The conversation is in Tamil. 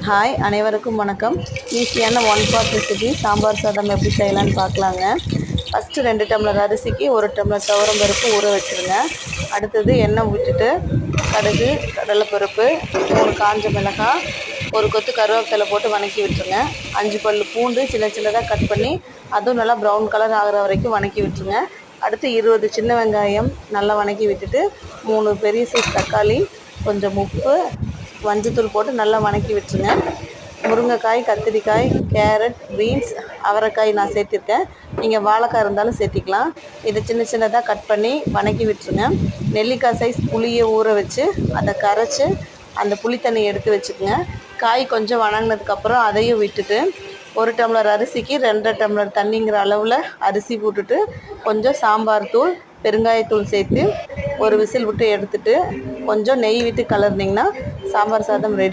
ஹாய், அனைவருக்கும் வணக்கம். ஈஸியான ஒன் பாட் ரெசிபி சாம்பார் சாதம் எப்படி செய்யலான்னு பார்க்கலாங்க. ஃபஸ்ட்டு 2 டம்ளர் அரிசிக்கு 1 டம்ளர் துவரம் பருப்பு ஊற வச்சுருங்க. அடுத்தது எண்ணெய் விட்டுட்டு கடுகு, கடலைப்பருப்பு, 3 காஞ்ச மிளகாய், ஒரு கொத்து கருவேப்பிலை போட்டு வதக்கி விட்டுருங்க. 5 பல் பூண்டு சின்ன சின்னதாக கட் பண்ணி அதுவும் நல்லா ப்ரௌன் கலர் ஆகிற வரைக்கும் வதக்கி விட்டுருங்க. அடுத்து 20 சின்ன வெங்காயம் நல்லா வதக்கி விட்டுட்டு 3 பெரிய சைஸ் தக்காளி, கொஞ்சம் உப்பு, மஞ்சத்தூள் போட்டு நல்லா வதக்கி விட்டுருங்க. முருங்கைக்காய், கத்திரிக்காய், கேரட், பீன்ஸ், அவரைக்காய் நான் சேர்த்திருக்கேன். நீங்கள் வாழைக்காய் இருந்தாலும் சேர்த்திக்கலாம். இதை சின்ன சின்னதாக கட் பண்ணி வதக்கி விட்டுருங்க. நெல்லிக்காய் சைஸ் புளியை ஊற வச்சு அதை கரைச்சி அந்த புளி தண்ணியை எடுத்து வச்சுக்கோங்க. காய் கொஞ்சம் வதங்கினதுக்கப்புறம் அதையும் விட்டுட்டு 1 டம்ளர் அரிசிக்கு 2 டம்ளர் தண்ணிங்கிற அளவில் அரிசி போட்டுட்டு கொஞ்சம் சாம்பார் தூள், பெருங்காயத்தூள் சேர்த்து ஒரு விசில் விட்டு எடுத்துட்டு கொஞ்சம் நெய் விட்டு கலர்னிங்கன்னா சாம்பார் சாதம் ரெடி.